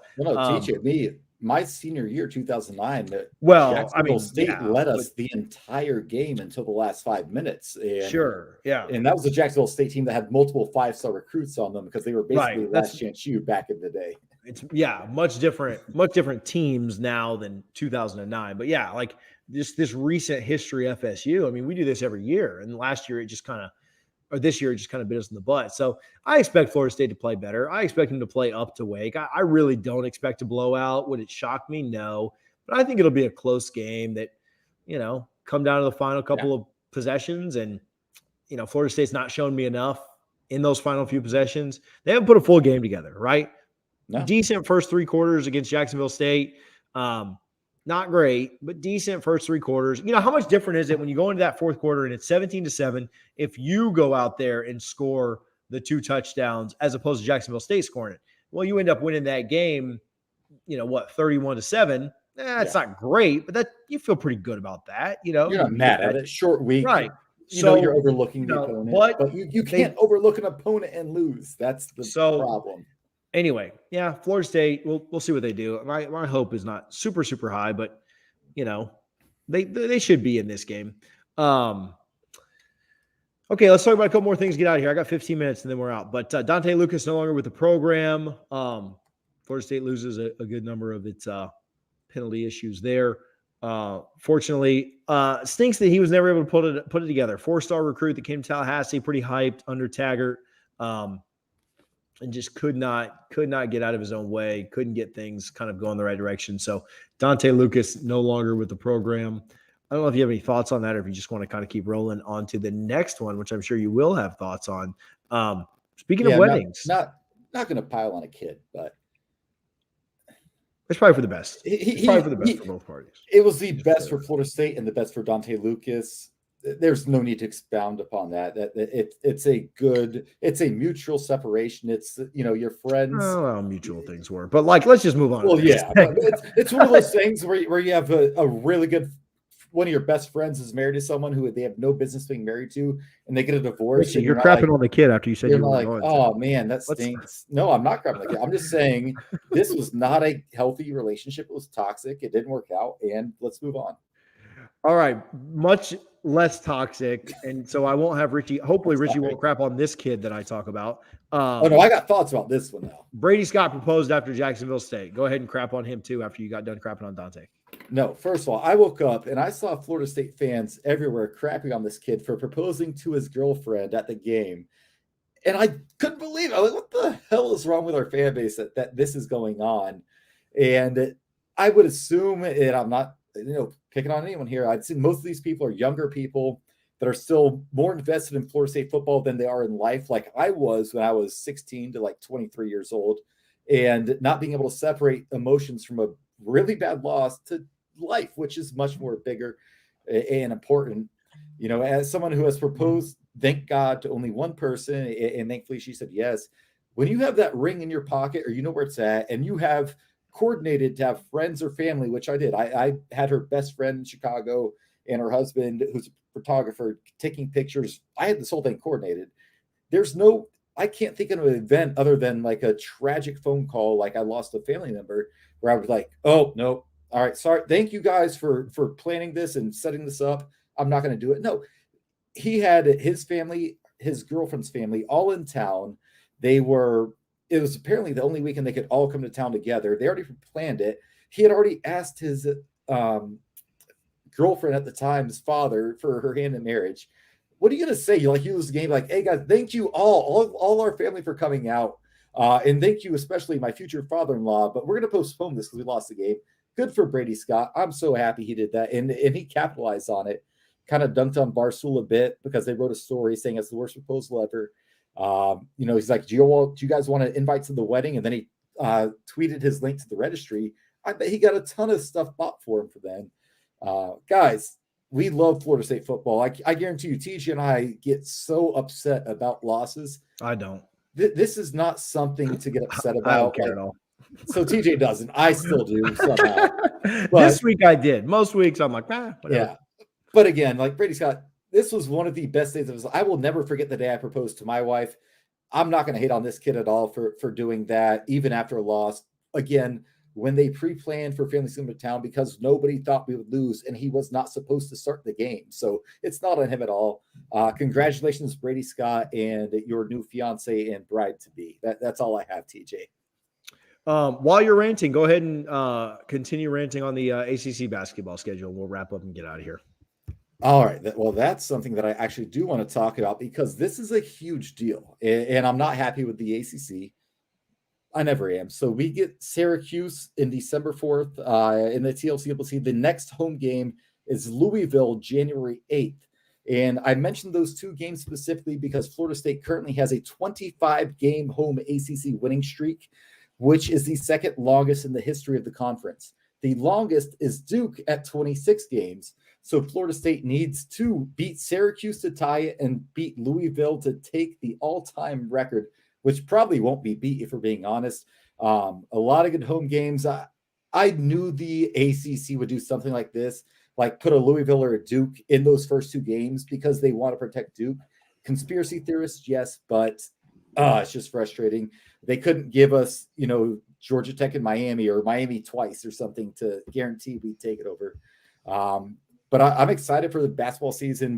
my senior year, 2009, Jacksonville State led us the entire game until the last 5 minutes. And, sure. Yeah. And that was the Jacksonville State team that had multiple 5-star recruits on them because they were basically last chance U back in the day. It's much different teams now than 2009. But yeah, like this recent history FSU. I mean, we do this every year. And last year this year it just kind of bit us in the butt. So I expect Florida State to play better. I expect them to play up to Wake. I really don't expect a blowout. Would it shock me? No. But I think it'll be a close game that, come down to the final couple of possessions. And, Florida State's not shown me enough in those final few possessions. They haven't put a full game together, right? No. Decent first 3 quarters against Jacksonville State. Not great, but decent first 3 quarters. How much different is it when you go into that 4th quarter and it's 17-7 if you go out there and score the 2 touchdowns as opposed to Jacksonville State scoring it? Well, you end up winning that game, 31-7. It's not great, but that you feel pretty good about that. You're not mad at it. Short week. Right. you know you're overlooking the know, opponent, but you can't overlook an opponent and lose. That's the problem. Anyway, yeah, Florida State. We'll see what they do. My hope is not super high, but you know, they should be in this game. Okay, let's talk about a couple more things. Get out of here. I got 15 minutes and then we're out. But Dante Lucas no longer with the program. Florida State loses a good number of its penalty issues there. Fortunately, stinks that he was never able to put it together. 4-star recruit that came to Tallahassee, pretty hyped under Taggart, and just could not get out of his own way. Couldn't get things kind of going the right direction. So Dante Lucas no longer with the program. I don't know if you have any thoughts on that, or if you just want to kind of keep rolling on to the next one, which I'm sure you will have thoughts on. Speaking of weddings, not going to pile on a kid, but it's probably for the best. It's probably for the best for both parties. It was the best for Florida State and the best for Dante Lucas. There's no need to expound upon that. It's a mutual separation. It's, you know, your friends. I don't know how mutual things were, but like, let's just move on. Well, yeah, it's one of those things where you have a really good, one of your best friends is married to someone who they have no business being married to, and they get a divorce. Richie, you're crapping on the kid after you said you were like, going oh man, that stinks. No, I'm not crapping on the kid. I'm just saying this was not a healthy relationship. It was toxic. It didn't work out, and let's move on. All right, much less toxic, and so I won't have Richie. Hopefully, Richie won't crap on this kid that I talk about. Oh no, I got thoughts about this one now. Brady Scott proposed after Jacksonville State. Go ahead and crap on him too after you got done crapping on Dante. No, first of all, I woke up and I saw Florida State fans everywhere crapping on this kid for proposing to his girlfriend at the game. And I couldn't believe it. I was like, what the hell is wrong with our fan base that this is going on? And I would assume, and I'm not, picking on anyone here, I'd say most of these people are younger people that are still more invested in Florida State football than they are in life, like I was when I was 16 to like 23 years old, and not being able to separate emotions from a really bad loss to life, which is much more bigger and important. As someone who has proposed, thank God, to only one person, and thankfully she said yes. When you have that ring in your pocket, or you know where it's at, and you have coordinated to have friends or family, which I did. I had her best friend in Chicago and her husband, who's a photographer, taking pictures. I had this whole thing coordinated. I can't think of an event other than like a tragic phone call, like I lost a family member, where I was like, oh, no, all right, sorry. Thank you guys for planning this and setting this up. I'm not going to do it. No, he had his family, his girlfriend's family, all in town. It was apparently the only weekend they could all come to town together. They already planned it. He had already asked his girlfriend at the time, his father, for her hand in marriage. What are you going to say? You lose the game, like, hey guys, thank you all our family for coming out. And thank you, especially my future father-in-law, but we're going to postpone this because we lost the game. Good for Brady Scott. I'm so happy he did that. And he capitalized on it, kind of dunked on Barstool a bit because they wrote a story saying it's the worst proposal ever. He's like, do you guys want to invite to the wedding? And then he tweeted his link to the registry. I bet he got a ton of stuff bought for him for then. Guys, we love Florida State football. I guarantee you, TJ and I get so upset about losses. I don't. This is not something to get upset about. I don't care at all. So TJ doesn't. I still do somehow. This week I did. Most weeks I'm like, whatever. Yeah. But again, like Brady Scott, this was one of the best days of his life. I will never forget the day I proposed to my wife. I'm not going to hate on this kid at all for doing that, even after a loss. Again, when they pre-planned for families coming to town because nobody thought we would lose, and he was not supposed to start the game. So it's not on him at all. Congratulations, Brady Scott, and your new fiance and bride-to-be. That's all I have, TJ. While you're ranting, go ahead and continue ranting on the ACC basketball schedule. We'll wrap up and get out of here. All right. Well, that's something that I actually do want to talk about because this is a huge deal, and I'm not happy with the ACC. I never am. So we get Syracuse in December 4th in the TLC. The next home game is Louisville, January 8th. And I mentioned those two games specifically because Florida State currently has a 25-game home ACC winning streak, which is the second longest in the history of the conference. The longest is Duke at 26 games. So Florida State needs to beat Syracuse to tie it and beat Louisville to take the all-time record, which probably won't be beat if we're being honest. A lot of good home games. I knew the ACC would do something like this. like put a Louisville or a Duke in those first 2 games because they want to protect Duke. Conspiracy theorists, yes, but it's just frustrating. They couldn't give us, Georgia Tech and Miami or Miami twice or something to guarantee we'd take it over. But I'm excited for the basketball season.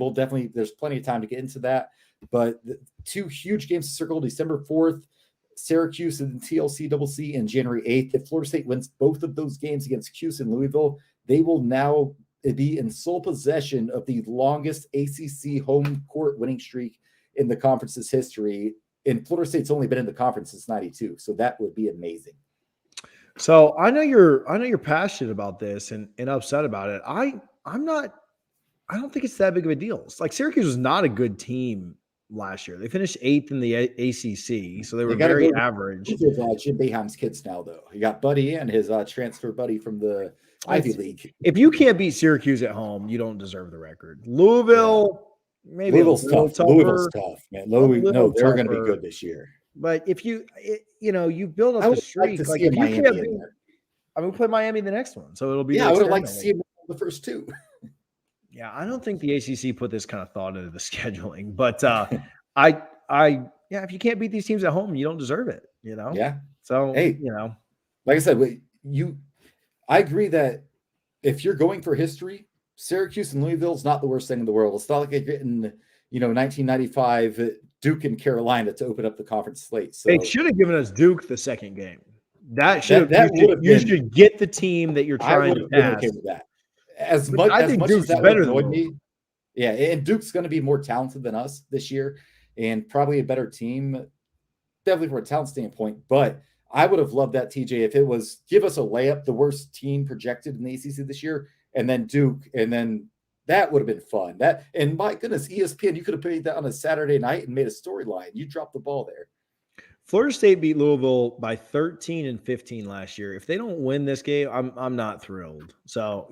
There's plenty of time to get into that. But the 2 huge games to circle, December 4th, Syracuse and TLC Double C, and January 8th. If Florida State wins both of those games against Cuse and Louisville, they will now be in sole possession of the longest ACC home court winning streak in the conference's history. And Florida State's only been in the conference since '92, so that would be amazing. So I know you're passionate about this and upset about it. I'm not. I don't think it's that big of a deal. It's like Syracuse was not a good team last year. They finished 8th in the ACC, so they were very average. Jim Boeheim's kids now, though. You got Buddy and his transfer buddy from the Ivy League. If you can't beat Syracuse at home, you don't deserve the record. Louisville, maybe Louisville's tough. Tougher, Louisville's tough, man. They're going to be good this year. But if you build up the streak, like if you can't beat, we play Miami the next one, so it'll be. Yeah, I would like to see him the first 2. Yeah, I don't think the ACC put this kind of thought into the scheduling, but if you can't beat these teams at home, you don't deserve it. Yeah. So hey, like I said, I agree that if you're going for history, Syracuse and Louisville is not the worst thing in the world. It's not like they're getting 1995 Duke and Carolina to open up the conference slate. So they should have given us Duke the second game. You should get the team that you're trying to pass. Okay with that. As much as that would annoy me. Yeah, and Duke's going to be more talented than us this year and probably a better team, definitely from a talent standpoint. But I would have loved that, TJ, if it was give us a layup, the worst team projected in the ACC this year, and then Duke, and then that would have been fun. And my goodness, ESPN, you could have played that on a Saturday night and made a storyline. You dropped the ball there. Florida State beat Louisville by 13 and 15 last year. If they don't win this game, I'm not thrilled. So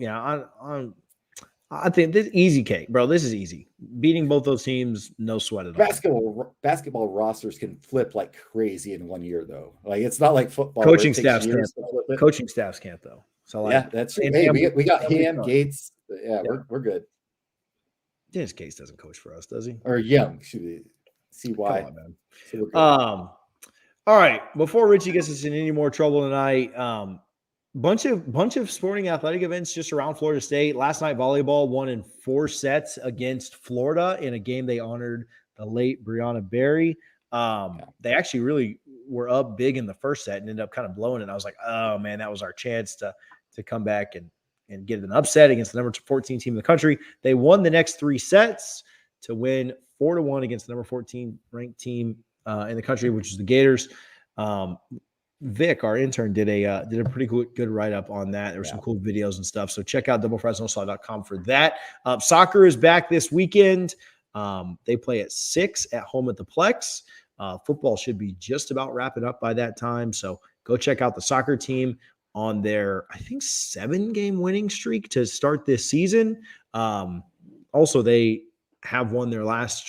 I think this is easy cake, bro. This is easy. Beating both those teams, no sweat at all. Basketball rosters can flip like crazy in 1 year, though. Like it's not like football. Coaching staffs can't. Coaching staffs can't, though. So that's true. Hey, we got Ham, Gates. Yeah, we're good. Dennis Gates doesn't coach for us, does he? Or Young. See why? Come on, man. All right. Before Richie gets us in any more trouble tonight, bunch of sporting athletic events just around Florida State. Last night, volleyball won in 4 sets against Florida in a game they honored the late Brianna Berry. They actually really were up big in the first set and ended up kind of blowing it. I was like, oh man, that was our chance to come back and get an upset against the number 14 team in the country. They won the next 3 sets to win 4-1 against the number 14 ranked team in the country, which is the Gators. Vic, our intern, did a pretty good write-up on that. There were some cool videos and stuff. So check out doublefriesnoslaw.com for that. Soccer is back this weekend. They play at 6 at home at the Plex. Football should be just about wrapping up by that time. So go check out the soccer team on their, I think, 7-game winning streak to start this season. Also, they have won their last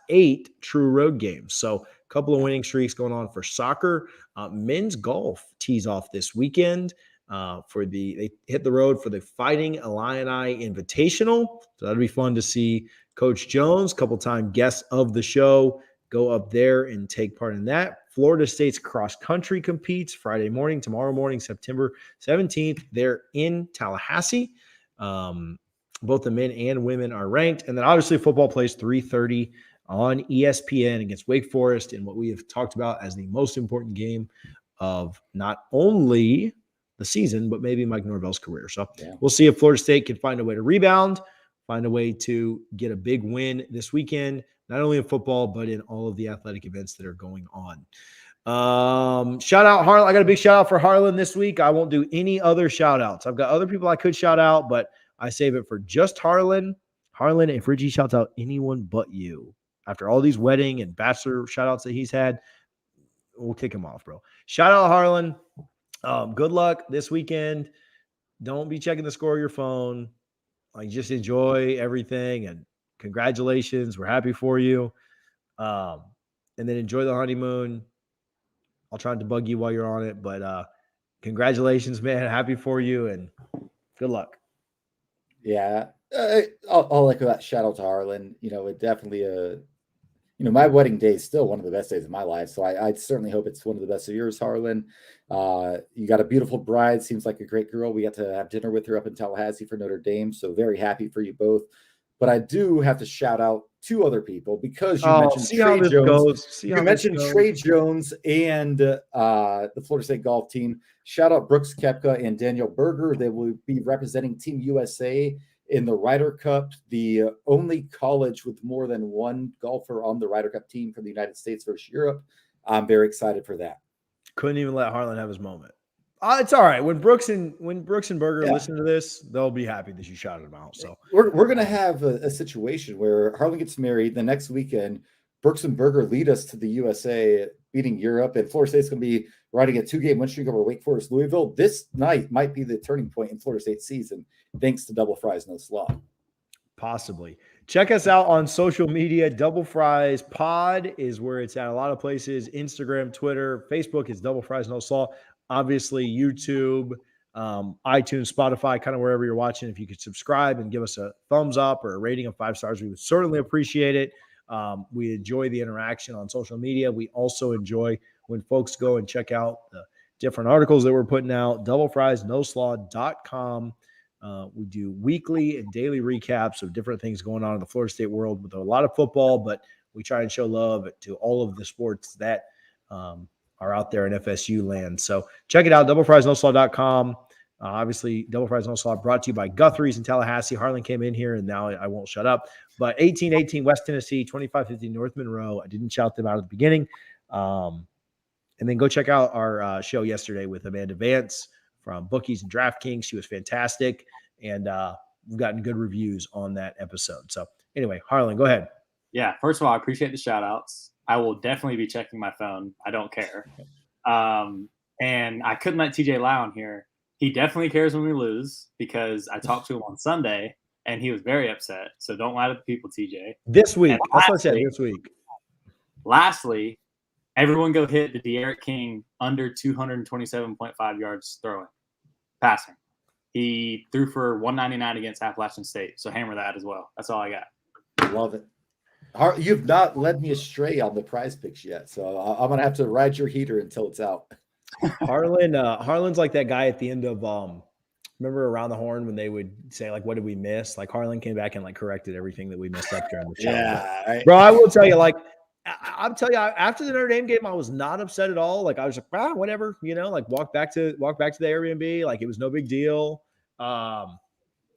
8 true road games. So a couple of winning streaks going on for soccer. Men's golf tees off this weekend. They hit the road for the Fighting Illini Invitational. So that'll be fun to see Coach Jones, couple-time guest of the show, go up there and take part in that. Florida State's cross country competes tomorrow morning, September 17th. They're in Tallahassee. Both the men and women are ranked. And then obviously football plays 3:30 on ESPN against Wake Forest in what we have talked about as the most important game of not only the season, but maybe Mike Norvell's career. So we'll see if Florida State can find a way to rebound, find a way to get a big win this weekend, not only in football, but in all of the athletic events that are going on. Shout out Harlan. I got a big shout out for Harlan this week. I won't do any other shout outs. I've got other people I could shout out, but I save it for just Harlan. Harlan, if Richie shouts out anyone but you, after all these wedding and bachelor shout outs that he's had, we'll kick him off, bro. Shout out Harlan. Good luck this weekend. Don't be checking the score of your phone. Like, just enjoy everything and congratulations. We're happy for you. And then enjoy the honeymoon. I'll try to bug you while you're on it, but congratulations, man. Happy for you and good luck. Yeah, I'll echo that. Shout out to Harlan. It definitely my wedding day is still one of the best days of my life. So I certainly hope it's one of the best of yours, Harlan. You got a beautiful bride. Seems like a great girl. We got to have dinner with her up in Tallahassee for Notre Dame. So very happy for you both. But I do have to shout out two other people because you mentioned Trey Jones. You mentioned Trey Jones and the Florida State golf team. Shout out Brooks Koepka and Daniel Berger. They will be representing Team USA in the Ryder Cup, the only college with more than one golfer on the Ryder Cup team from the United States versus Europe. I'm very excited for that. Couldn't even let Harlan have his moment. It's all right. When Brooks and Berger listen to this, they'll be happy that you shouted them out. So we're going to have a situation where Harlan gets married the next weekend. Brooks and Berger lead us to the USA, beating Europe, and Florida State's going to be riding a 2-game win streak over Wake Forest, Louisville. This night might be the turning point in Florida State's season, thanks to Double Fries No Slaw. Possibly. Check us out on social media. Double Fries Pod is where it's at a lot of places. Instagram, Twitter, Facebook is Double Fries No Slaw. Obviously, YouTube, iTunes, Spotify, kind of wherever you're watching. If you could subscribe and give us a thumbs up or a rating of 5 stars, we would certainly appreciate it. We enjoy the interaction on social media. We also enjoy when folks go and check out the different articles that we're putting out. doublefriesnoslaw.com. We do weekly and daily recaps of different things going on in the Florida State world with a lot of football, but we try and show love to all of the sports that are out there in FSU land. So check it out, doublefriesnoslaw.com. Obviously, Double Fries No Slaw brought to you by Guthrie's in Tallahassee. Harlan came in here, and now I won't shut up. But 1818 West Tennessee, 2550 North Monroe. I didn't shout them out at the beginning. And then go check out our show yesterday with Amanda Vance from Bookies and DraftKings. She was fantastic, and we've gotten good reviews on that episode. So anyway, Harlan, go ahead. Yeah, first of all, I appreciate the shout-outs. I will definitely be checking my phone. I don't care. And I couldn't let TJ lie on here. He definitely cares when we lose because I talked to him on Sunday, and he was very upset. So don't lie to the people, TJ. This week. That's what I said, this week. Lastly, everyone go hit the De'Aaron King under 227.5 yards passing. He threw for 199 against Appalachian State. So hammer that as well. That's all I got. Love it. You've not led me astray on the prize picks yet, so I'm going to have to ride your heater until it's out. Harlan's like that guy at the end of remember Around the Horn when they would say like, what did we miss? Like Harlan came back and like corrected everything that we missed up during the show. Yeah, bro, I will tell you, like I'll tell you, after the Notre Dame game, I was not upset at all. Like I was like, whatever, like walk back to the Airbnb. Like it was no big deal. Kind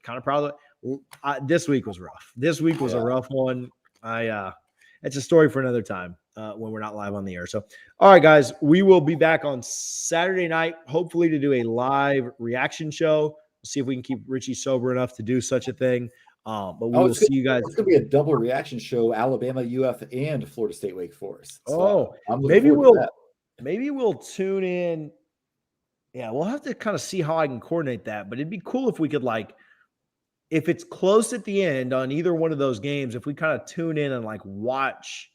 of proud of it. This week was rough. This week was a rough one. It's a story for another time when we're not live on the air. So, all right, guys, we will be back on Saturday night, hopefully to do a live reaction show. We'll see if we can keep Richie sober enough to do such a thing. But we will see you guys. It's going to be a double reaction show: Alabama, UF, and Florida State, Wake Forest. So maybe we'll tune in. Yeah, we'll have to kind of see how I can coordinate that. But it'd be cool if we could if it's close at the end on either one of those games, if we kind of tune in and watch,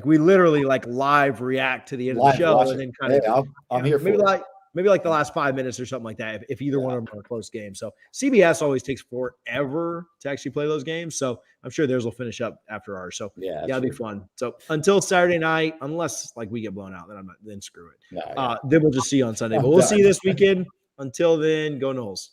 we literally live react to the end of the show and then kind of, I'm here for it. Maybe the last 5 minutes or something like that. If either one of them are a close game. So CBS always takes forever to actually play those games. So I'm sure theirs will finish up after ours. So it'll be fun. So until Saturday night, unless we get blown out, then screw it. Then we'll just see you on Sunday, but we'll see you this weekend. Until then, go Noles.